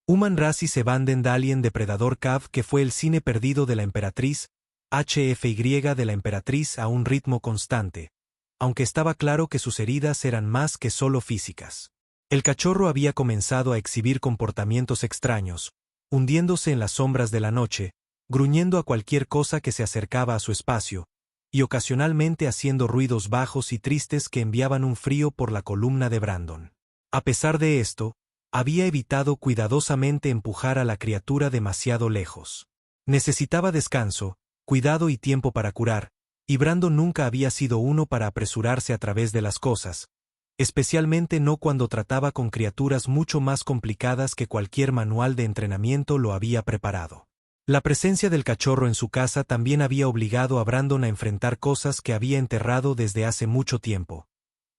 Human Razi se Vanden Dalien Depredador Cav, que fue el cine perdido de la emperatriz, HFY de la emperatriz a un ritmo constante, aunque estaba claro que sus heridas eran más que solo físicas. El cachorro había comenzado a exhibir comportamientos extraños, hundiéndose en las sombras de la noche, gruñendo a cualquier cosa que se acercaba a su espacio, y ocasionalmente haciendo ruidos bajos y tristes que enviaban un frío por la columna de Brandon. A pesar de esto, había evitado cuidadosamente empujar a la criatura demasiado lejos. Necesitaba descanso, cuidado y tiempo para curar, y Brandon nunca había sido uno para apresurarse a través de las cosas, especialmente no cuando trataba con criaturas mucho más complicadas que cualquier manual de entrenamiento lo había preparado. La presencia del cachorro en su casa también había obligado a Brandon a enfrentar cosas que había enterrado desde hace mucho tiempo.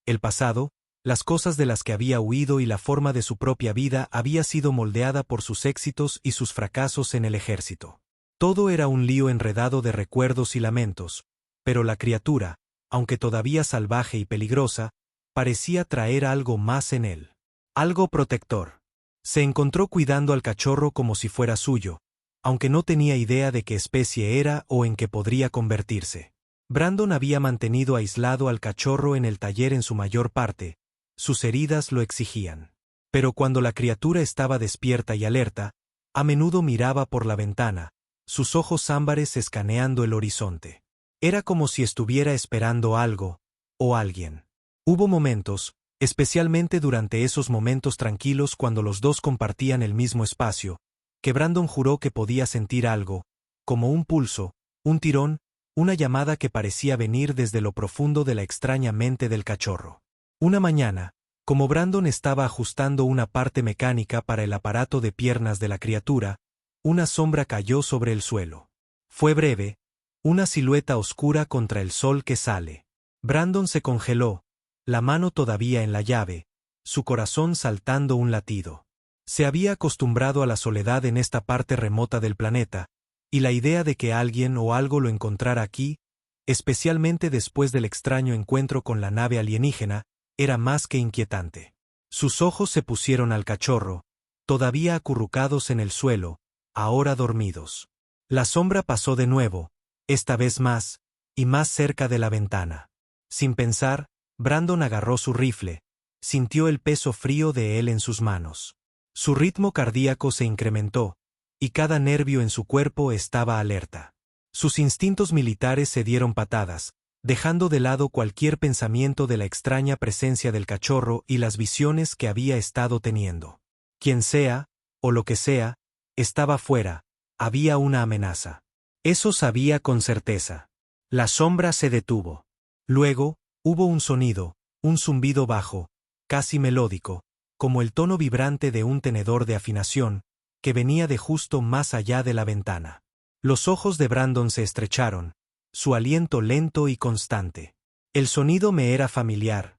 El pasado, las cosas de las que había huido y la forma de su propia vida había sido moldeada por sus éxitos y sus fracasos en el ejército. Todo era un lío enredado de recuerdos y lamentos, pero la criatura, aunque todavía salvaje y peligrosa, parecía traer algo más en él. Algo protector. Se encontró cuidando al cachorro como si fuera suyo, aunque no tenía idea de qué especie era o en qué podría convertirse. Brandon había mantenido aislado al cachorro en el taller en su mayor parte. Sus heridas lo exigían. Pero cuando la criatura estaba despierta y alerta, a menudo miraba por la ventana, sus ojos ámbares escaneando el horizonte. Era como si estuviera esperando algo, o alguien. Hubo momentos, especialmente durante esos momentos tranquilos cuando los dos compartían el mismo espacio, que Brandon juró que podía sentir algo, como un pulso, un tirón, una llamada que parecía venir desde lo profundo de la extraña mente del cachorro. Una mañana, como Brandon estaba ajustando una parte mecánica para el aparato de piernas de la criatura, una sombra cayó sobre el suelo. Fue breve, una silueta oscura contra el sol que sale. Brandon se congeló, la mano todavía en la llave, su corazón saltando un latido. Se había acostumbrado a la soledad en esta parte remota del planeta, y la idea de que alguien o algo lo encontrara aquí, especialmente después del extraño encuentro con la nave alienígena, era más que inquietante. Sus ojos se pusieron al cachorro, todavía acurrucados en el suelo, ahora dormidos. La sombra pasó de nuevo, esta vez más, y más cerca de la ventana. Sin pensar, Brandon agarró su rifle, sintió el peso frío de él en sus manos. Su ritmo cardíaco se incrementó, y cada nervio en su cuerpo estaba alerta. Sus instintos militares se dieron patadas, dejando de lado cualquier pensamiento de la extraña presencia del cachorro y las visiones que había estado teniendo. Quien sea, o lo que sea, estaba fuera, había una amenaza. Eso sabía con certeza. La sombra se detuvo. Luego, hubo un sonido, un zumbido bajo, casi melódico, como el tono vibrante de un tenedor de afinación, que venía de justo más allá de la ventana. Los ojos de Brandon se estrecharon, su aliento lento y constante. El sonido me era familiar.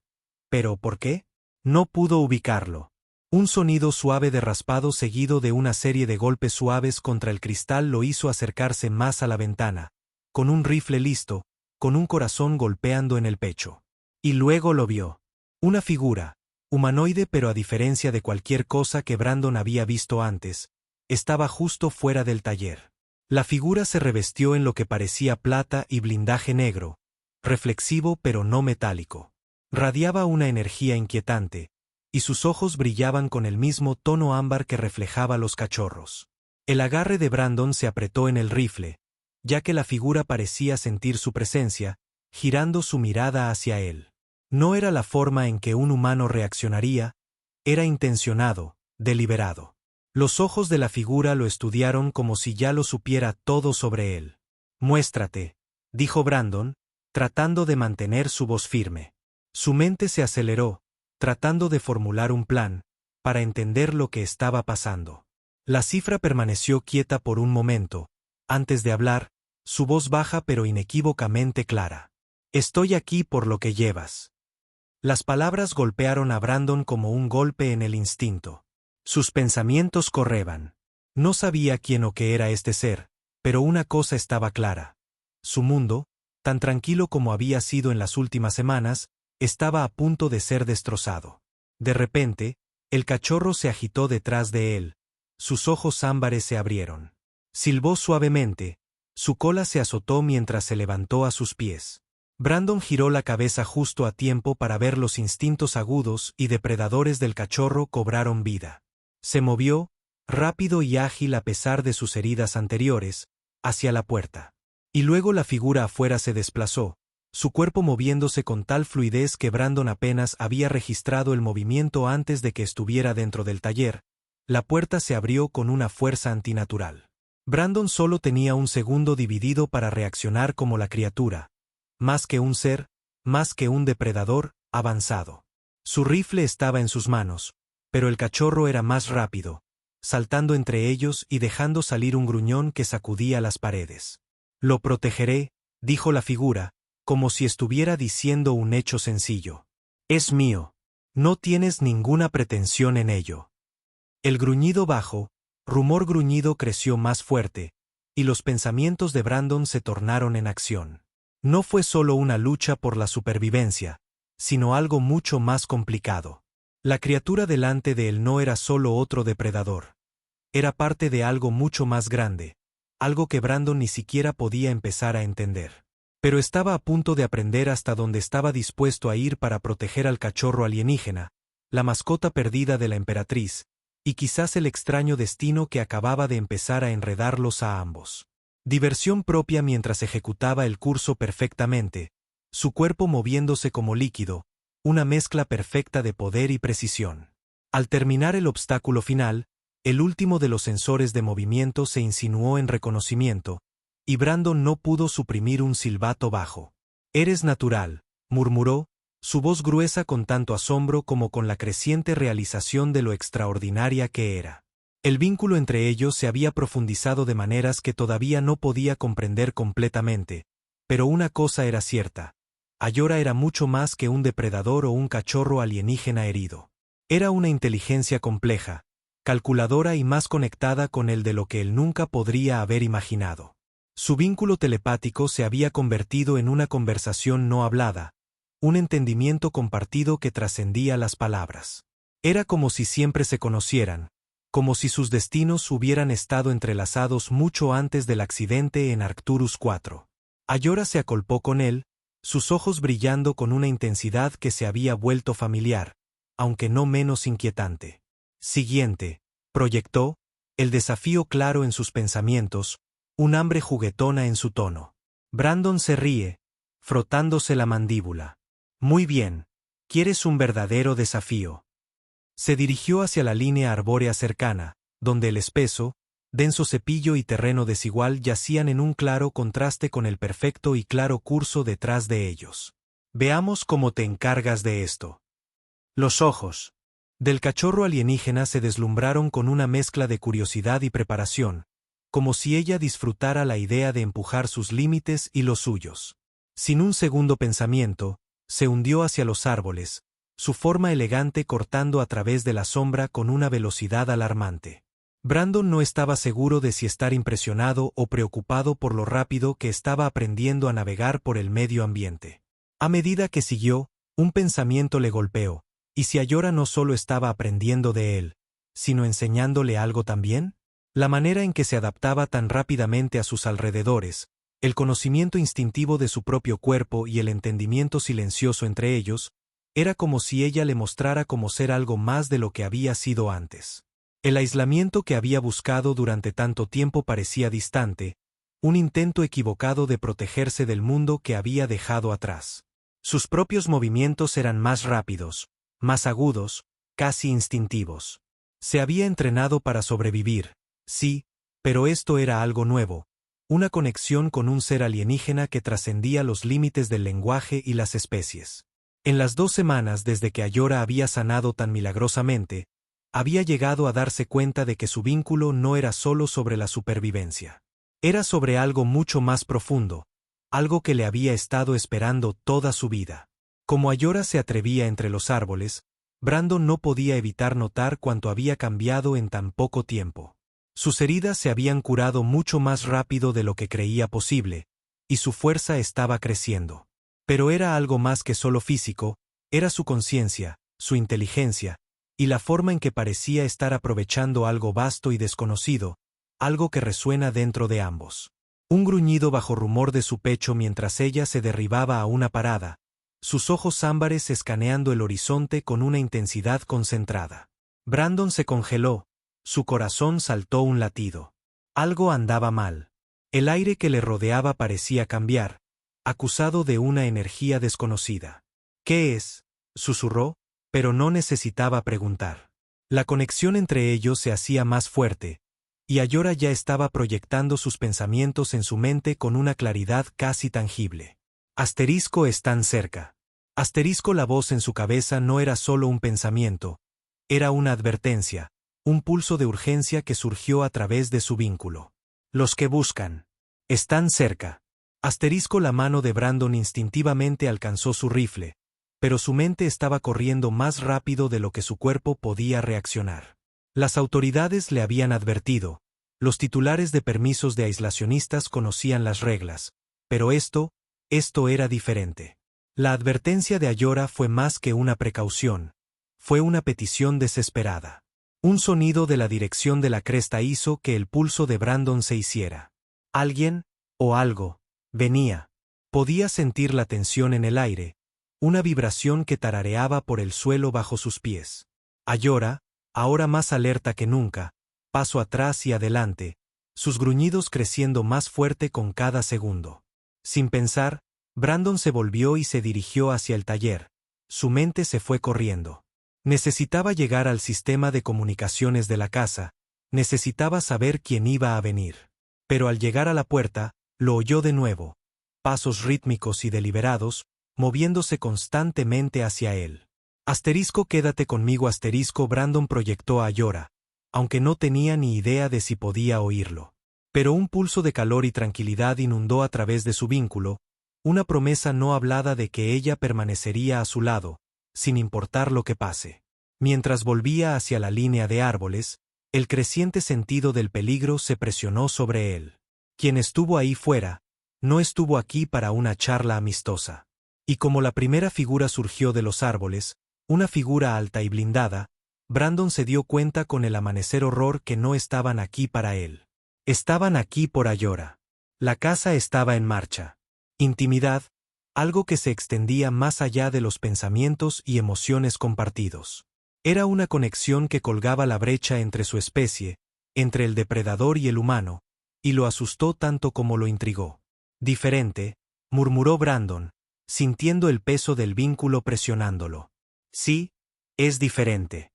¿Pero por qué? No pudo ubicarlo. Un sonido suave de raspado seguido de una serie de golpes suaves contra el cristal lo hizo acercarse más a la ventana, con un rifle listo, con un corazón golpeando en el pecho. Y luego lo vio. Una figura, humanoide pero a diferencia de cualquier cosa que Brandon había visto antes, estaba justo fuera del taller. La figura se revestió en lo que parecía plata y blindaje negro, reflexivo pero no metálico. Radiaba una energía inquietante, y sus ojos brillaban con el mismo tono ámbar que reflejaba los cachorros. El agarre de Brandon se apretó en el rifle, ya que la figura parecía sentir su presencia, girando su mirada hacia él. No era la forma en que un humano reaccionaría, era intencionado, deliberado. Los ojos de la figura lo estudiaron como si ya lo supiera todo sobre él. «Muéstrate», dijo Brandon, tratando de mantener su voz firme. Su mente se aceleró, tratando de formular un plan, para entender lo que estaba pasando. La cifra permaneció quieta por un momento, antes de hablar, su voz baja pero inequívocamente clara. «Estoy aquí por lo que llevas». Las palabras golpearon a Brandon como un golpe en el instinto. Sus pensamientos correban. No sabía quién o qué era este ser, pero una cosa estaba clara. Su mundo, tan tranquilo como había sido en las últimas semanas, estaba a punto de ser destrozado. De repente, el cachorro se agitó detrás de él, sus ojos ámbares se abrieron. Silbó suavemente, su cola se azotó mientras se levantó a sus pies. Brandon giró la cabeza justo a tiempo para ver los instintos agudos y depredadores del cachorro cobraron vida. Se movió, rápido y ágil a pesar de sus heridas anteriores, hacia la puerta. Y luego la figura afuera se desplazó, su cuerpo moviéndose con tal fluidez que Brandon apenas había registrado el movimiento antes de que estuviera dentro del taller. La puerta se abrió con una fuerza antinatural. Brandon solo tenía un segundo dividido para reaccionar como la criatura. Más que un ser, más que un depredador, avanzado. Su rifle estaba en sus manos, pero el cachorro era más rápido, saltando entre ellos y dejando salir un gruñón que sacudía las paredes. «Lo protegeré», dijo la figura, como si estuviera diciendo un hecho sencillo. «Es mío. No tienes ninguna pretensión en ello». El gruñido bajo, rumor gruñido creció más fuerte, y los pensamientos de Brandon se tornaron en acción. No fue solo una lucha por la supervivencia, sino algo mucho más complicado. La criatura delante de él no era solo otro depredador. Era parte de algo mucho más grande, algo que Brandon ni siquiera podía empezar a entender. Pero estaba a punto de aprender hasta dónde estaba dispuesto a ir para proteger al cachorro alienígena, la mascota perdida de la emperatriz, y quizás el extraño destino que acababa de empezar a enredarlos a ambos. Diversión propia mientras ejecutaba el curso perfectamente, su cuerpo moviéndose como líquido, una mezcla perfecta de poder y precisión. Al terminar el obstáculo final, el último de los sensores de movimiento se insinuó en reconocimiento, y Brandon no pudo suprimir un silbato bajo. «Eres natural», murmuró, su voz gruesa con tanto asombro como con la creciente realización de lo extraordinaria que era. El vínculo entre ellos se había profundizado de maneras que todavía no podía comprender completamente, pero una cosa era cierta: Ayora era mucho más que un depredador o un cachorro alienígena herido. Era una inteligencia compleja, calculadora y más conectada con él de lo que él nunca podría haber imaginado. Su vínculo telepático se había convertido en una conversación no hablada, un entendimiento compartido que trascendía las palabras. Era como si siempre se conocieran, como si sus destinos hubieran estado entrelazados mucho antes del accidente en Arcturus 4. Ayora se acolpó con él, sus ojos brillando con una intensidad que se había vuelto familiar, aunque no menos inquietante. «Siguiente», proyectó, el desafío claro en sus pensamientos, un hambre juguetona en su tono. Brandon se ríe, frotándose la mandíbula. «Muy bien, ¿quieres un verdadero desafío?» Se dirigió hacia la línea arbórea cercana, donde el espeso, denso cepillo y terreno desigual yacían en un claro contraste con el perfecto y claro curso detrás de ellos. «Veamos cómo te encargas de esto». Los ojos del cachorro alienígena se deslumbraron con una mezcla de curiosidad y preparación, como si ella disfrutara la idea de empujar sus límites y los suyos. Sin un segundo pensamiento, se hundió hacia los árboles, su forma elegante cortando a través de la sombra con una velocidad alarmante. Brandon no estaba seguro de si estar impresionado o preocupado por lo rápido que estaba aprendiendo a navegar por el medio ambiente. A medida que siguió, un pensamiento le golpeó: ¿y si Ayora no solo estaba aprendiendo de él, sino enseñándole algo también? La manera en que se adaptaba tan rápidamente a sus alrededores, el conocimiento instintivo de su propio cuerpo y el entendimiento silencioso entre ellos, era como si ella le mostrara cómo ser algo más de lo que había sido antes. El aislamiento que había buscado durante tanto tiempo parecía distante, un intento equivocado de protegerse del mundo que había dejado atrás. Sus propios movimientos eran más rápidos, más agudos, casi instintivos. Se había entrenado para sobrevivir, sí, pero esto era algo nuevo, una conexión con un ser alienígena que trascendía los límites del lenguaje y las especies. En las 2 semanas desde que Ayora había sanado tan milagrosamente, había llegado a darse cuenta de que su vínculo no era solo sobre la supervivencia. Era sobre algo mucho más profundo, algo que le había estado esperando toda su vida. Como Ayora se atrevía entre los árboles, Brandon no podía evitar notar cuánto había cambiado en tan poco tiempo. Sus heridas se habían curado mucho más rápido de lo que creía posible, y su fuerza estaba creciendo. Pero era algo más que solo físico, era su conciencia, su inteligencia, y la forma en que parecía estar aprovechando algo vasto y desconocido, algo que resuena dentro de ambos. Un gruñido bajo rumor de su pecho mientras ella se derribaba a una parada, sus ojos ámbares escaneando el horizonte con una intensidad concentrada. Brandon se congeló, su corazón saltó un latido. Algo andaba mal. El aire que le rodeaba parecía cambiar, acusado de una energía desconocida. «¿Qué es?», susurró, pero no necesitaba preguntar. La conexión entre ellos se hacía más fuerte, y Ayora ya estaba proyectando sus pensamientos en su mente con una claridad casi tangible. Asterisco están cerca. Asterisco la voz en su cabeza no era solo un pensamiento, era una advertencia, un pulso de urgencia que surgió a través de su vínculo. Los que buscan. Están cerca. Asterisco la mano de Brandon instintivamente alcanzó su rifle, pero su mente estaba corriendo más rápido de lo que su cuerpo podía reaccionar. Las autoridades le habían advertido, los titulares de permisos de aislacionistas conocían las reglas, pero esto era diferente. La advertencia de Ayora fue más que una precaución, fue una petición desesperada. Un sonido de la dirección de la cresta hizo que el pulso de Brandon se hiciera. Alguien, o algo, venía. Podía sentir la tensión en el aire, una vibración que tarareaba por el suelo bajo sus pies. Ayora, ahora más alerta que nunca, paso atrás y adelante, sus gruñidos creciendo más fuerte con cada segundo. Sin pensar, Brandon se volvió y se dirigió hacia el taller. Su mente se fue corriendo. Necesitaba llegar al sistema de comunicaciones de la casa, necesitaba saber quién iba a venir. Pero al llegar a la puerta, lo oyó de nuevo, pasos rítmicos y deliberados, moviéndose constantemente hacia él. Asterisco quédate conmigo asterisco Brandon proyectó a Ayora, aunque no tenía ni idea de si podía oírlo. Pero un pulso de calor y tranquilidad inundó a través de su vínculo, una promesa no hablada de que ella permanecería a su lado, sin importar lo que pase. Mientras volvía hacia la línea de árboles, el creciente sentido del peligro se presionó sobre él. Quien estuvo ahí fuera, no estuvo aquí para una charla amistosa. Y como la primera figura surgió de los árboles, una figura alta y blindada, Brandon se dio cuenta con el amanecer horror que no estaban aquí para él. Estaban aquí por Ayora. La casa estaba en marcha. Intimidad, algo que se extendía más allá de los pensamientos y emociones compartidos. Era una conexión que colgaba la brecha entre su especie, entre el depredador y el humano, y lo asustó tanto como lo intrigó. Diferente, murmuró Brandon, sintiendo el peso del vínculo presionándolo. Sí, es diferente.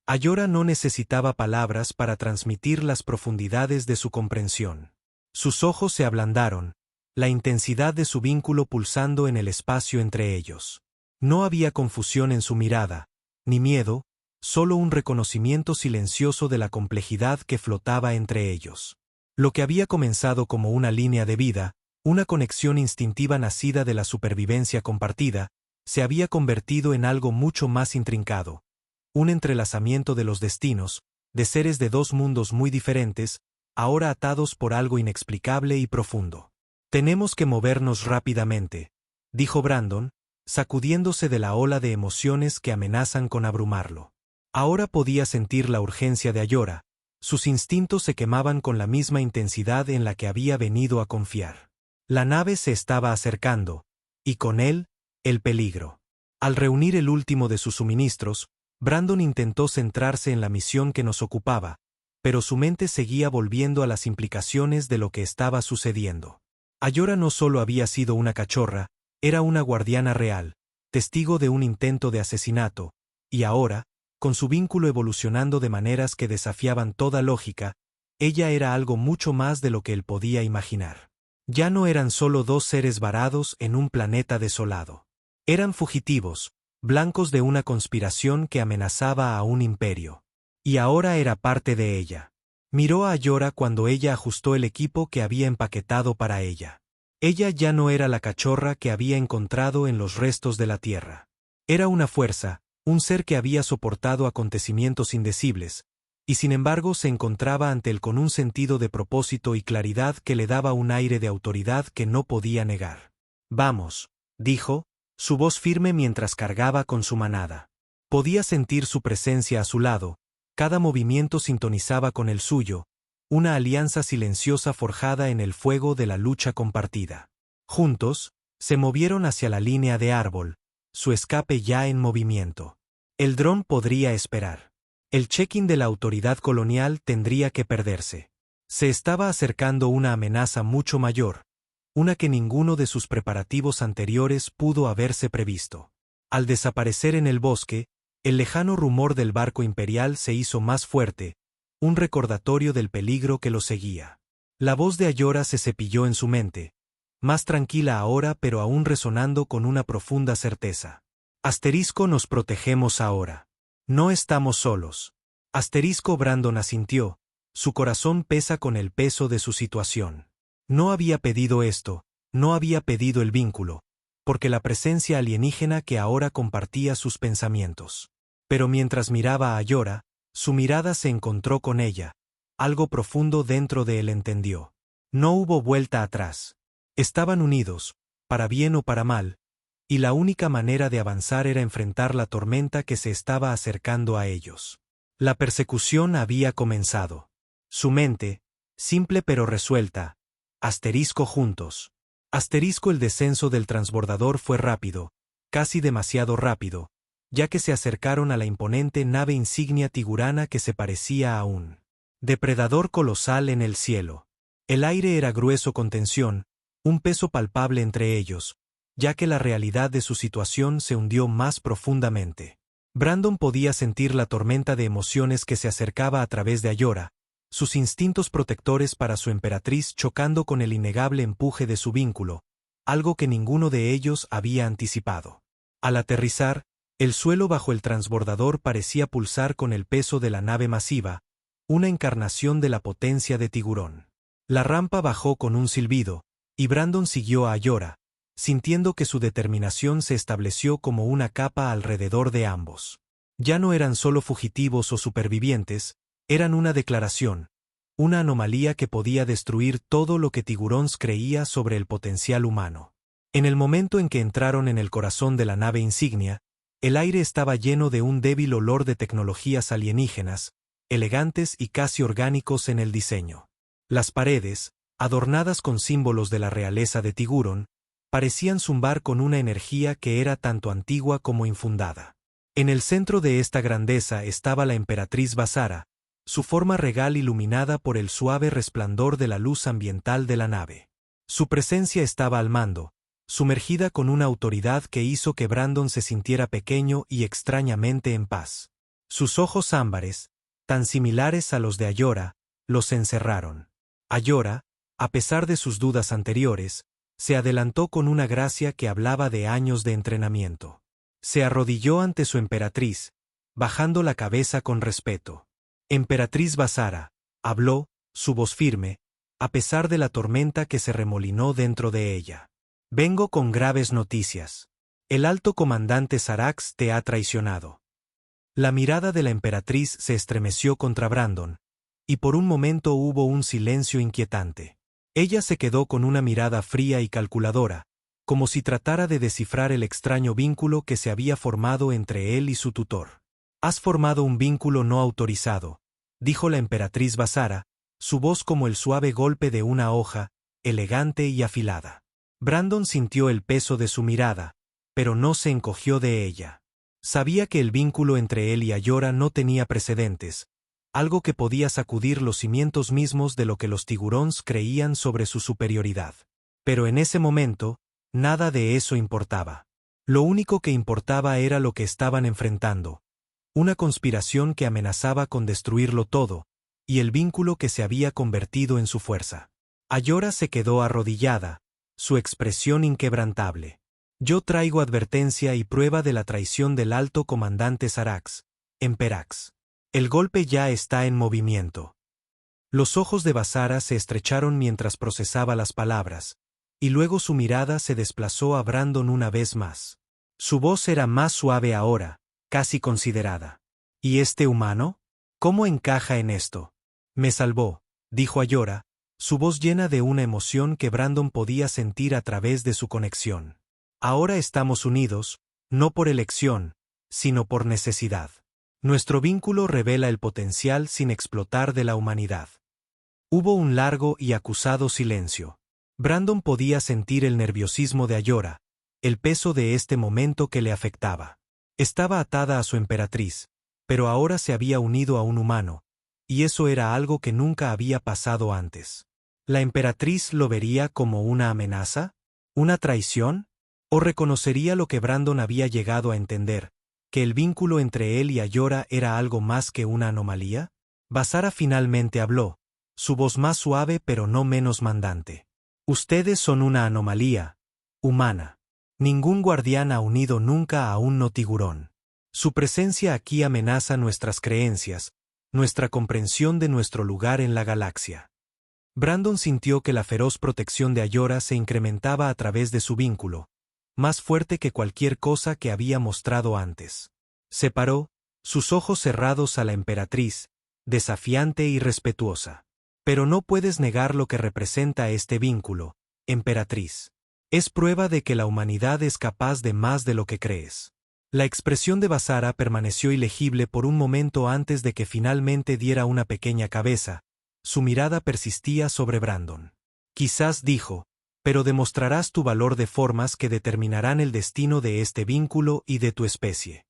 Ayora no necesitaba palabras para transmitir las profundidades de su comprensión. Sus ojos se ablandaron, la intensidad de su vínculo pulsando en el espacio entre ellos. No había confusión en su mirada, ni miedo, solo un reconocimiento silencioso de la complejidad que flotaba entre ellos. Lo que había comenzado como una línea de vida, una conexión instintiva nacida de la supervivencia compartida, se había convertido en algo mucho más intrincado, un entrelazamiento de los destinos, de seres de dos mundos muy diferentes, ahora atados por algo inexplicable y profundo. Tenemos que movernos rápidamente, dijo Brandon, sacudiéndose de la ola de emociones que amenazan con abrumarlo. Ahora podía sentir la urgencia de Ayora, sus instintos se quemaban con la misma intensidad en la que había venido a confiar. La nave se estaba acercando, y con él, el peligro. Al reunir el último de sus suministros, Brandon intentó centrarse en la misión que nos ocupaba, pero su mente seguía volviendo a las implicaciones de lo que estaba sucediendo. Ayora no solo había sido una cachorra, era una guardiana real, testigo de un intento de asesinato, y ahora, con su vínculo evolucionando de maneras que desafiaban toda lógica, ella era algo mucho más de lo que él podía imaginar. Ya no eran solo dos seres varados en un planeta desolado. Eran fugitivos, blancos de una conspiración que amenazaba a un imperio. Y ahora era parte de ella. Miró a Ayora cuando ella ajustó el equipo que había empaquetado para ella. Ella ya no era la cachorra que había encontrado en los restos de la Tierra. Era una fuerza, un ser que había soportado acontecimientos indecibles, y sin embargo se encontraba ante él con un sentido de propósito y claridad que le daba un aire de autoridad que no podía negar. Vamos, dijo, su voz firme mientras cargaba con su manada. Podía sentir su presencia a su lado, cada movimiento sintonizaba con el suyo, una alianza silenciosa forjada en el fuego de la lucha compartida. Juntos, se movieron hacia la línea de árbol, su escape ya en movimiento. El dron podría esperar. El check-in de la autoridad colonial tendría que perderse. Se estaba acercando una amenaza mucho mayor, una que ninguno de sus preparativos anteriores pudo haberse previsto. Al desaparecer en el bosque, el lejano rumor del barco imperial se hizo más fuerte, un recordatorio del peligro que lo seguía. La voz de Ayora se cepilló en su mente, más tranquila ahora pero aún resonando con una profunda certeza. Asterisco, nos protegemos ahora. No estamos solos. Asterisco. Brandon asintió, su corazón pesa con el peso de su situación. No había pedido esto, no había pedido el vínculo, porque la presencia alienígena que ahora compartía sus pensamientos. Pero mientras miraba a Ayora, su mirada se encontró con ella, algo profundo dentro de él entendió. No hubo vuelta atrás. Estaban unidos, para bien o para mal, y la única manera de avanzar era enfrentar la tormenta que se estaba acercando a ellos. La persecución había comenzado. Su mente, simple pero resuelta, asterisco juntos. Asterisco. El descenso del transbordador fue rápido, casi demasiado rápido, ya que se acercaron a la imponente nave insignia tigurana que se parecía a un depredador colosal en el cielo. El aire era grueso con tensión, un peso palpable entre ellos, ya que la realidad de su situación se hundió más profundamente. Brandon podía sentir la tormenta de emociones que se acercaba a través de Ayora, sus instintos protectores para su emperatriz chocando con el innegable empuje de su vínculo, algo que ninguno de ellos había anticipado. Al aterrizar, el suelo bajo el transbordador parecía pulsar con el peso de la nave masiva, una encarnación de la potencia de tiburón. La rampa bajó con un silbido, y Brandon siguió a Ayora, sintiendo que su determinación se estableció como una capa alrededor de ambos. Ya no eran solo fugitivos o supervivientes, eran una declaración, una anomalía que podía destruir todo lo que Tiburons creía sobre el potencial humano. En el momento en que entraron en el corazón de la nave insignia, el aire estaba lleno de un débil olor de tecnologías alienígenas, elegantes y casi orgánicos en el diseño. Las paredes, adornadas con símbolos de la realeza de Tiguron, parecían zumbar con una energía que era tanto antigua como infundada. En el centro de esta grandeza estaba la emperatriz Basara, su forma regal iluminada por el suave resplandor de la luz ambiental de la nave. Su presencia estaba al mando, sumergida con una autoridad que hizo que Brandon se sintiera pequeño y extrañamente en paz. Sus ojos ámbares, tan similares a los de Ayora, los encerraron. Ayora, a pesar de sus dudas anteriores, se adelantó con una gracia que hablaba de años de entrenamiento. Se arrodilló ante su emperatriz, bajando la cabeza con respeto. Emperatriz Basara, habló, su voz firme, a pesar de la tormenta que se remolinó dentro de ella. Vengo con graves noticias. El alto comandante Sarax te ha traicionado. La mirada de la emperatriz se estremeció contra Brandon, y por un momento hubo un silencio inquietante. Ella se quedó con una mirada fría y calculadora, como si tratara de descifrar el extraño vínculo que se había formado entre él y su tutor. Has formado un vínculo no autorizado, dijo la emperatriz Basara, su voz como el suave golpe de una hoja, elegante y afilada. Brandon sintió el peso de su mirada, pero no se encogió de ella. Sabía que el vínculo entre él y Ayora no tenía precedentes, algo que podía sacudir los cimientos mismos de lo que los Tigurons creían sobre su superioridad. Pero en ese momento, nada de eso importaba. Lo único que importaba era lo que estaban enfrentando, una conspiración que amenazaba con destruirlo todo, y el vínculo que se había convertido en su fuerza. Ayora se quedó arrodillada, su expresión inquebrantable. Yo traigo advertencia y prueba de la traición del alto comandante Sarax, Emperax. El golpe ya está en movimiento. Los ojos de Basara se estrecharon mientras procesaba las palabras, y luego su mirada se desplazó a Brandon una vez más. Su voz era más suave ahora, casi considerada. ¿Y este humano? ¿Cómo encaja en esto? Me salvó, dijo Ayora, su voz llena de una emoción que Brandon podía sentir a través de su conexión. Ahora estamos unidos, no por elección, sino por necesidad. Nuestro vínculo revela el potencial sin explotar de la humanidad. Hubo un largo y acusado silencio. Brandon podía sentir el nerviosismo de Ayora, el peso de este momento que le afectaba. Estaba atada a su emperatriz, pero ahora se había unido a un humano, y eso era algo que nunca había pasado antes. ¿La emperatriz lo vería como una amenaza? ¿Una traición? ¿O reconocería lo que Brandon había llegado a entender, que el vínculo entre él y Ayora era algo más que una anomalía? Basara finalmente habló, su voz más suave pero no menos mandante. Ustedes son una anomalía humana. Ningún guardián ha unido nunca a un notigurón. Su presencia aquí amenaza nuestras creencias, nuestra comprensión de nuestro lugar en la galaxia. Brandon sintió que la feroz protección de Ayora se incrementaba a través de su vínculo, más fuerte que cualquier cosa que había mostrado antes. Se paró, sus ojos cerrados a la emperatriz, desafiante y respetuosa. Pero no puedes negar lo que representa este vínculo, emperatriz. Es prueba de que la humanidad es capaz de más de lo que crees. La expresión de Basara permaneció ilegible por un momento antes de que finalmente diera una pequeña cabeza. Su mirada persistía sobre Brandon. Quizás dijo, pero demostrarás tu valor de formas que determinarán el destino de este vínculo y de tu especie.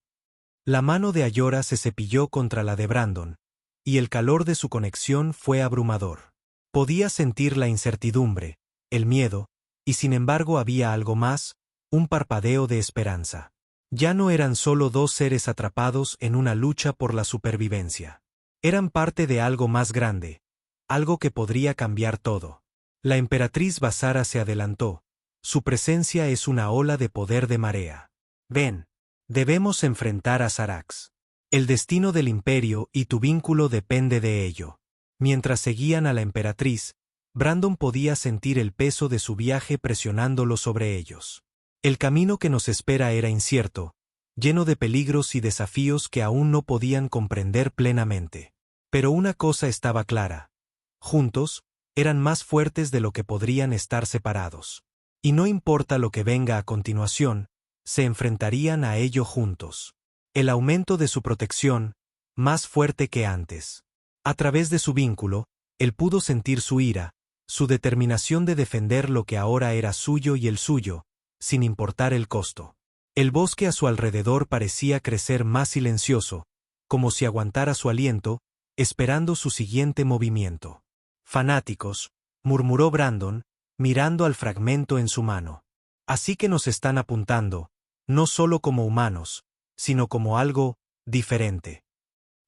La mano de Ayora se cepilló contra la de Brandon, y el calor de su conexión fue abrumador. Podía sentir la incertidumbre, el miedo, y sin embargo había algo más, un parpadeo de esperanza. Ya no eran solo dos seres atrapados en una lucha por la supervivencia. Eran parte de algo más grande, algo que podría cambiar todo. La emperatriz Basara se adelantó. Su presencia es una ola de poder de marea. Ven, debemos enfrentar a Sarax. El destino del imperio y tu vínculo depende de ello. Mientras seguían a la emperatriz, Brandon podía sentir el peso de su viaje presionándolo sobre ellos. El camino que nos espera era incierto, lleno de peligros y desafíos que aún no podían comprender plenamente. Pero una cosa estaba clara. Juntos, eran más fuertes de lo que podrían estar separados. Y no importa lo que venga a continuación, se enfrentarían a ello juntos. El aumento de su protección, más fuerte que antes. A través de su vínculo, él pudo sentir su ira, su determinación de defender lo que ahora era suyo y el suyo, sin importar el costo. El bosque a su alrededor parecía crecer más silencioso, como si aguantara su aliento, esperando su siguiente movimiento. Fanáticos, murmuró Brandon, mirando al fragmento en su mano. Así que nos están apuntando, no solo como humanos, sino como algo diferente.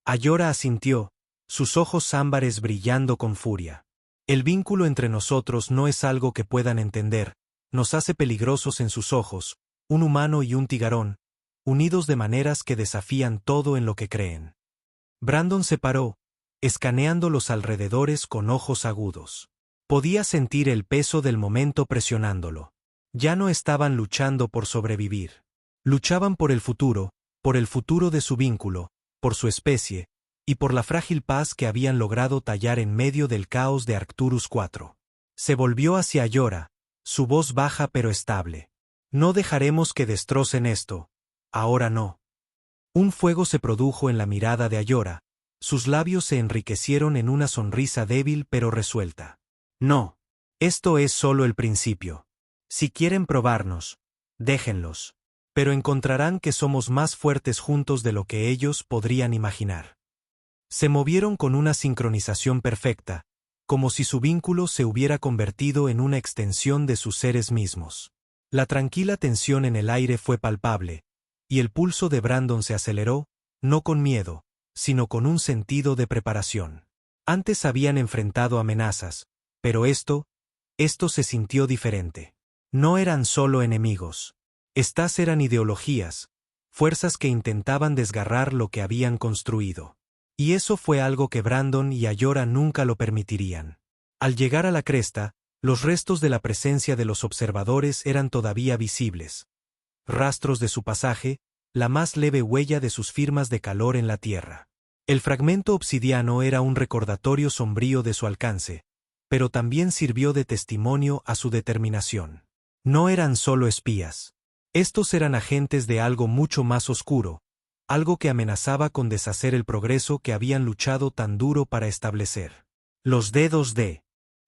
Ayora asintió, sus ojos ámbares brillando con furia. El vínculo entre nosotros no es algo que puedan entender, nos hace peligrosos en sus ojos, un humano y un tigarón, unidos de maneras que desafían todo en lo que creen. Brandon se paró, escaneando los alrededores con ojos agudos. Podía sentir el peso del momento presionándolo. Ya no estaban luchando por sobrevivir. Luchaban por el futuro de su vínculo, por su especie, y por la frágil paz que habían logrado tallar en medio del caos de Arcturus IV. Se volvió hacia Ayora, su voz baja pero estable. No dejaremos que destrocen esto, ahora no. Un fuego se produjo en la mirada de Ayora, sus labios se enriquecieron en una sonrisa débil pero resuelta. No, esto es solo el principio. Si quieren probarnos, déjenlos. Pero encontrarán que somos más fuertes juntos de lo que ellos podrían imaginar. Se movieron con una sincronización perfecta, como si su vínculo se hubiera convertido en una extensión de sus seres mismos. La tranquila tensión en el aire fue palpable, y el pulso de Brandon se aceleró, no con miedo, sino con un sentido de preparación. Antes habían enfrentado amenazas, pero esto se sintió diferente. No eran solo enemigos. Estas eran ideologías, fuerzas que intentaban desgarrar lo que habían construido. Y eso fue algo que Brandon y Ayora nunca lo permitirían. Al llegar a la cresta, los restos de la presencia de los observadores eran todavía visibles. Rastros de su pasaje, la más leve huella de sus firmas de calor en la tierra. El fragmento obsidiano era un recordatorio sombrío de su alcance, pero también sirvió de testimonio a su determinación. No eran solo espías. Estos eran agentes de algo mucho más oscuro, algo que amenazaba con deshacer el progreso que habían luchado tan duro para establecer. Los dedos de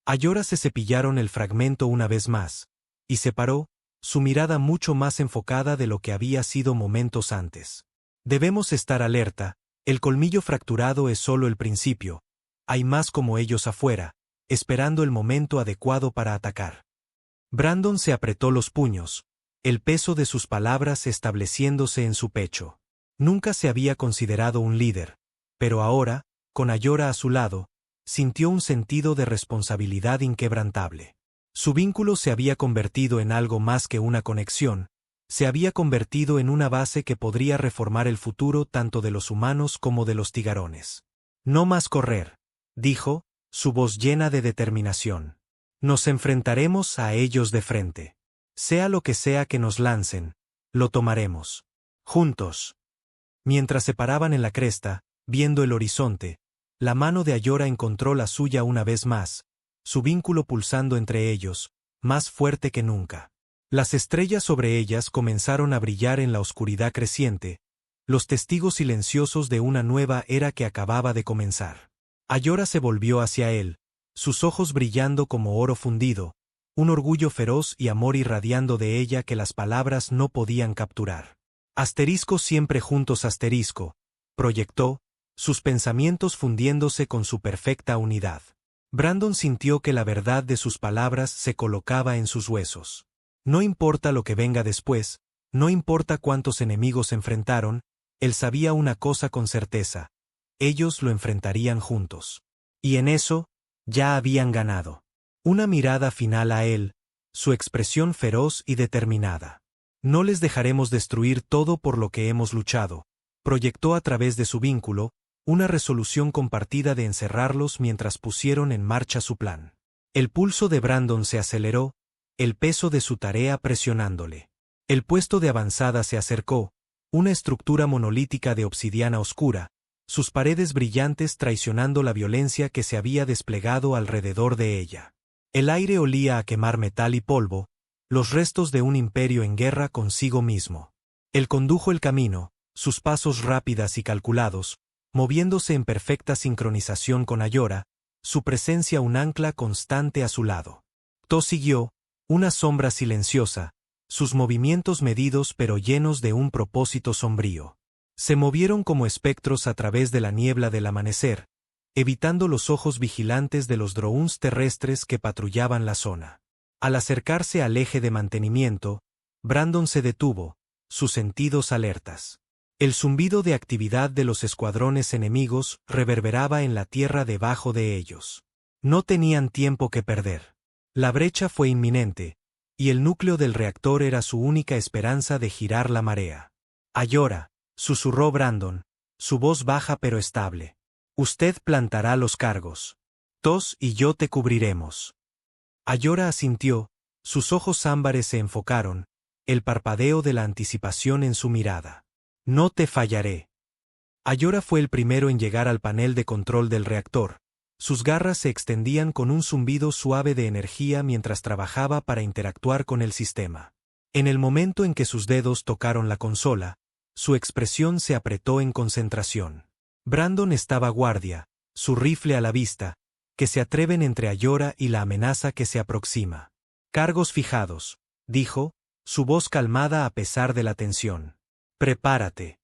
Ayora se cepillaron el fragmento una vez más, y se paró, su mirada mucho más enfocada de lo que había sido momentos antes. Debemos estar alerta, el colmillo fracturado es solo el principio, hay más como ellos afuera, esperando el momento adecuado para atacar. Brandon se apretó los puños, el peso de sus palabras estableciéndose en su pecho. Nunca se había considerado un líder, pero ahora, con Ayora a su lado, sintió un sentido de responsabilidad inquebrantable. Su vínculo se había convertido en algo más que una conexión, se había convertido en una base que podría reformar el futuro tanto de los humanos como de los tigarones. No más correr, dijo, su voz llena de determinación. Nos enfrentaremos a ellos de frente. Sea lo que sea que nos lancen, lo tomaremos. Juntos. Mientras se paraban en la cresta, viendo el horizonte, la mano de Ayora encontró la suya una vez más, su vínculo pulsando entre ellos, más fuerte que nunca. Las estrellas sobre ellas comenzaron a brillar en la oscuridad creciente, los testigos silenciosos de una nueva era que acababa de comenzar. Ayora se volvió hacia él, sus ojos brillando como oro fundido, un orgullo feroz y amor irradiando de ella que las palabras no podían capturar. Asterisco siempre juntos asterisco, proyectó, sus pensamientos fundiéndose con su perfecta unidad. Brandon sintió que la verdad de sus palabras se colocaba en sus huesos. No importa lo que venga después, no importa cuántos enemigos enfrentaron, él sabía una cosa con certeza, ellos lo enfrentarían juntos. Y en eso, ya habían ganado. Una mirada final a él, su expresión feroz y determinada. No les dejaremos destruir todo por lo que hemos luchado, proyectó a través de su vínculo, una resolución compartida de encerrarlos mientras pusieron en marcha su plan. El pulso de Brandon se aceleró, el peso de su tarea presionándole. El puesto de avanzada se acercó, una estructura monolítica de obsidiana oscura, sus paredes brillantes traicionando la violencia que se había desplegado alrededor de ella. El aire olía a quemar metal y polvo, los restos de un imperio en guerra consigo mismo. Él condujo el camino, sus pasos rápidas y calculados, moviéndose en perfecta sincronización con Ayora, su presencia un ancla constante a su lado. To siguió, una sombra silenciosa, sus movimientos medidos pero llenos de un propósito sombrío. Se movieron como espectros a través de la niebla del amanecer, evitando los ojos vigilantes de los drones terrestres que patrullaban la zona. Al acercarse al eje de mantenimiento, Brandon se detuvo, sus sentidos alertas. El zumbido de actividad de los escuadrones enemigos reverberaba en la tierra debajo de ellos. No tenían tiempo que perder. La brecha fue inminente, y el núcleo del reactor era su única esperanza de girar la marea. Ayora, susurró Brandon, su voz baja pero estable. Usted plantará los cargos. Tos y yo te cubriremos. Ayora asintió, sus ojos ámbares se enfocaron, el parpadeo de la anticipación en su mirada. No te fallaré. Ayora fue el primero en llegar al panel de control del reactor. Sus garras se extendían con un zumbido suave de energía mientras trabajaba para interactuar con el sistema. En el momento en que sus dedos tocaron la consola, su expresión se apretó en concentración. Brandon estaba guardia, su rifle a la vista, que se atreven entre Ayora y la amenaza que se aproxima. Cargos fijados, dijo, su voz calmada a pesar de la tensión. Prepárate.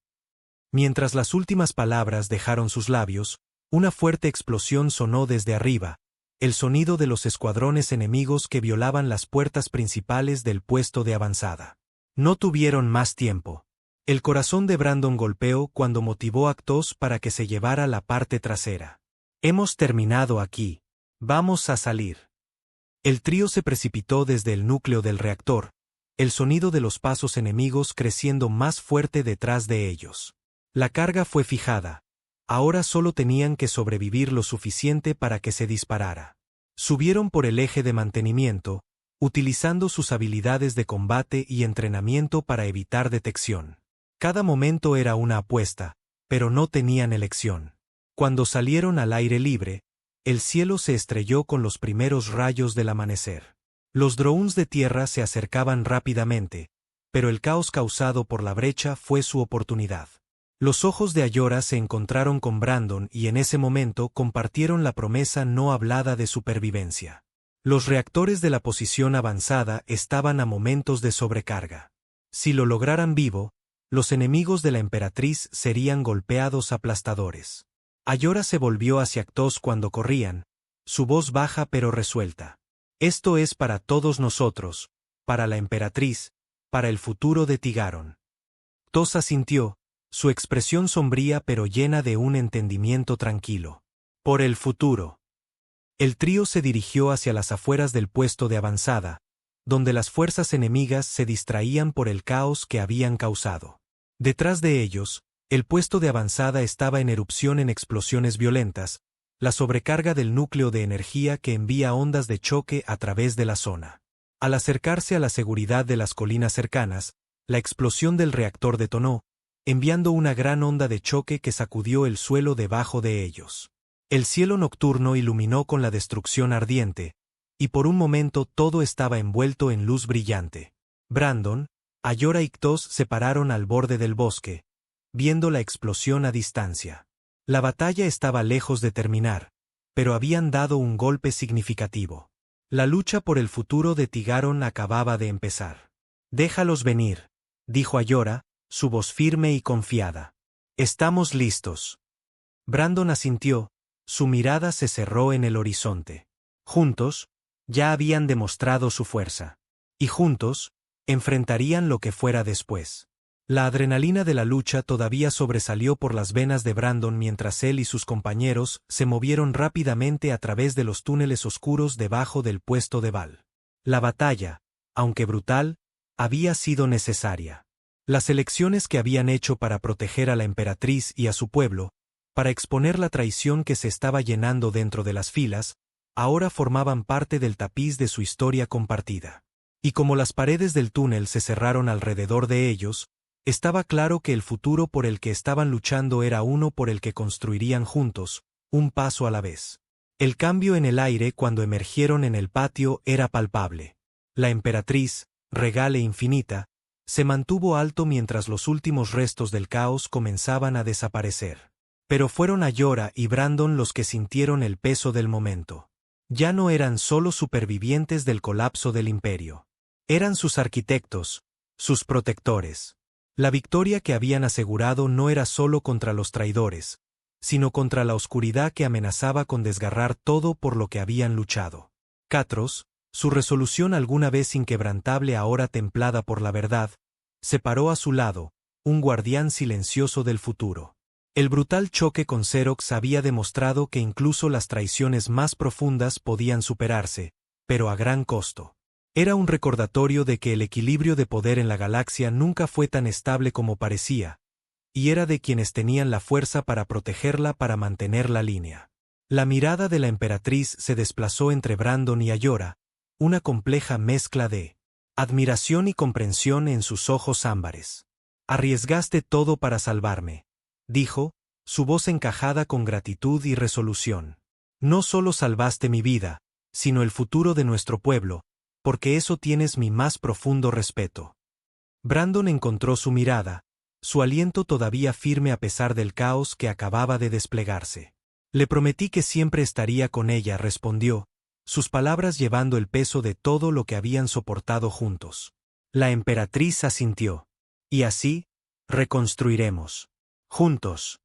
Mientras las últimas palabras dejaron sus labios, una fuerte explosión sonó desde arriba, el sonido de los escuadrones enemigos que violaban las puertas principales del puesto de avanzada. No tuvieron más tiempo. El corazón de Brandon golpeó cuando motivó a Ktos para que se llevara la parte trasera. Hemos terminado aquí. Vamos a salir. El trío se precipitó desde el núcleo del reactor, el sonido de los pasos enemigos creciendo más fuerte detrás de ellos. La carga fue fijada. Ahora solo tenían que sobrevivir lo suficiente para que se disparara. Subieron por el eje de mantenimiento, utilizando sus habilidades de combate y entrenamiento para evitar detección. Cada momento era una apuesta, pero no tenían elección. Cuando salieron al aire libre, el cielo se estrelló con los primeros rayos del amanecer. Los drones de tierra se acercaban rápidamente, pero el caos causado por la brecha fue su oportunidad. Los ojos de Ayora se encontraron con Brandon y en ese momento compartieron la promesa no hablada de supervivencia. Los reactores de la posición avanzada estaban a momentos de sobrecarga. Si lo lograran vivo, los enemigos de la emperatriz serían golpeados aplastadores. Ayora se volvió hacia Ktos cuando corrían, su voz baja pero resuelta. Esto es para todos nosotros, para la emperatriz, para el futuro de Tigaron. Ktos asintió, su expresión sombría pero llena de un entendimiento tranquilo. Por el futuro. El trío se dirigió hacia las afueras del puesto de avanzada, donde las fuerzas enemigas se distraían por el caos que habían causado. Detrás de ellos, el puesto de avanzada estaba en erupción en explosiones violentas, la sobrecarga del núcleo de energía que envía ondas de choque a través de la zona. Al acercarse a la seguridad de las colinas cercanas, la explosión del reactor detonó, enviando una gran onda de choque que sacudió el suelo debajo de ellos. El cielo nocturno iluminó con la destrucción ardiente, y por un momento todo estaba envuelto en luz brillante. Brandon, Ayora y Ktos se pararon al borde del bosque, viendo la explosión a distancia. La batalla estaba lejos de terminar, pero habían dado un golpe significativo. La lucha por el futuro de Tigaron acababa de empezar. «Déjalos venir», dijo Ayora, su voz firme y confiada. «Estamos listos». Brandon asintió, su mirada se cerró en el horizonte. Juntos, ya habían demostrado su fuerza. Y juntos, enfrentarían lo que fuera después. La adrenalina de la lucha todavía sobresalió por las venas de Brandon mientras él y sus compañeros se movieron rápidamente a través de los túneles oscuros debajo del puesto de Val. La batalla, aunque brutal, había sido necesaria. Las elecciones que habían hecho para proteger a la emperatriz y a su pueblo, para exponer la traición que se estaba llenando dentro de las filas, ahora formaban parte del tapiz de su historia compartida. Y como las paredes del túnel se cerraron alrededor de ellos, estaba claro que el futuro por el que estaban luchando era uno por el que construirían juntos, un paso a la vez. El cambio en el aire cuando emergieron en el patio era palpable. La emperatriz, regal e infinita, se mantuvo alto mientras los últimos restos del caos comenzaban a desaparecer. Pero fueron Ayora y Brandon los que sintieron el peso del momento. Ya no eran solo supervivientes del colapso del imperio. Eran sus arquitectos, sus protectores. La victoria que habían asegurado no era solo contra los traidores, sino contra la oscuridad que amenazaba con desgarrar todo por lo que habían luchado. Katros, su resolución alguna vez inquebrantable ahora templada por la verdad, se paró a su lado, un guardián silencioso del futuro. El brutal choque con Xerox había demostrado que incluso las traiciones más profundas podían superarse, pero a gran costo. Era un recordatorio de que el equilibrio de poder en la galaxia nunca fue tan estable como parecía, y era de quienes tenían la fuerza para protegerla para mantener la línea. La mirada de la emperatriz se desplazó entre Brandon y Ayora, una compleja mezcla de admiración y comprensión en sus ojos ámbares. «Arriesgaste todo para salvarme», dijo, su voz encajada con gratitud y resolución. «No solo salvaste mi vida, sino el futuro de nuestro pueblo, porque eso tienes mi más profundo respeto». Brandon encontró su mirada, su aliento todavía firme a pesar del caos que acababa de desplegarse. «Le prometí que siempre estaría con ella», respondió, sus palabras llevando el peso de todo lo que habían soportado juntos. La emperatriz asintió. «Y así, reconstruiremos. Juntos».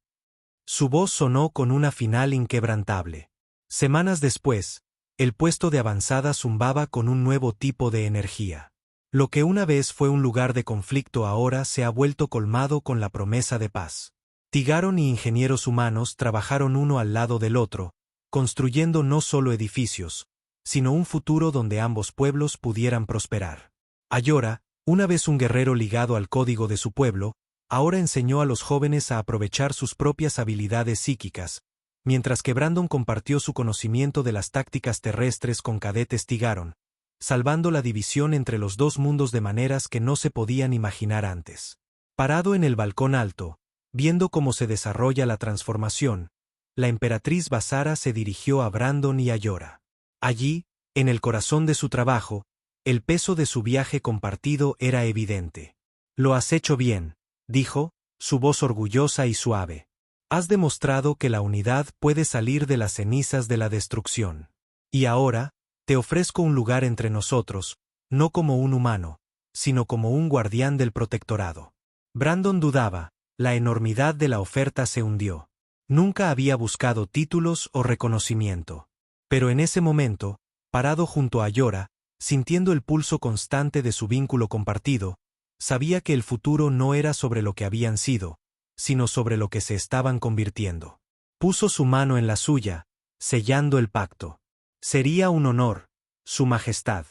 Su voz sonó con una final inquebrantable. Semanas después, el puesto de avanzada zumbaba con un nuevo tipo de energía. Lo que una vez fue un lugar de conflicto ahora se ha vuelto colmado con la promesa de paz. Tigaron y ingenieros humanos trabajaron uno al lado del otro, construyendo no solo edificios, sino un futuro donde ambos pueblos pudieran prosperar. Ayora, una vez un guerrero ligado al código de su pueblo, ahora enseñó a los jóvenes a aprovechar sus propias habilidades psíquicas, mientras que Brandon compartió su conocimiento de las tácticas terrestres con cadetes Tigaron, salvando la división entre los dos mundos de maneras que no se podían imaginar antes. Parado en el balcón alto, viendo cómo se desarrolla la transformación, la emperatriz Basara se dirigió a Brandon y Ayora. Allí, en el corazón de su trabajo, el peso de su viaje compartido era evidente. «Lo has hecho bien», dijo, su voz orgullosa y suave. Has demostrado que la unidad puede salir de las cenizas de la destrucción. Y ahora, te ofrezco un lugar entre nosotros, no como un humano, sino como un guardián del protectorado. Brandon dudaba, la enormidad de la oferta se hundió. Nunca había buscado títulos o reconocimiento. Pero en ese momento, parado junto a Yora, sintiendo el pulso constante de su vínculo compartido, sabía que el futuro no era sobre lo que habían sido, sino sobre lo que se estaban convirtiendo. Puso su mano en la suya, sellando el pacto. Sería un honor, su majestad.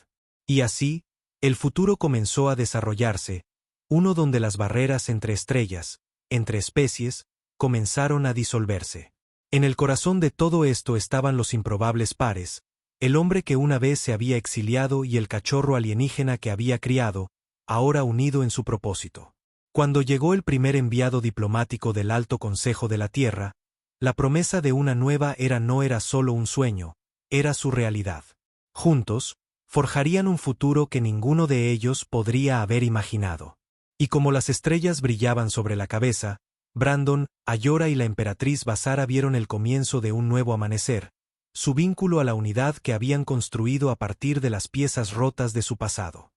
Y así, el futuro comenzó a desarrollarse, uno donde las barreras entre estrellas, entre especies, comenzaron a disolverse. En el corazón de todo esto estaban los improbables pares, el hombre que una vez se había exiliado y el cachorro alienígena que había criado, ahora unido en su propósito. Cuando llegó el primer enviado diplomático del Alto Consejo de la Tierra, la promesa de una nueva era no era solo un sueño, era su realidad. Juntos, forjarían un futuro que ninguno de ellos podría haber imaginado. Y como las estrellas brillaban sobre la cabeza, Brandon, Ayora y la emperatriz Basara vieron el comienzo de un nuevo amanecer, su vínculo a la unidad que habían construido a partir de las piezas rotas de su pasado.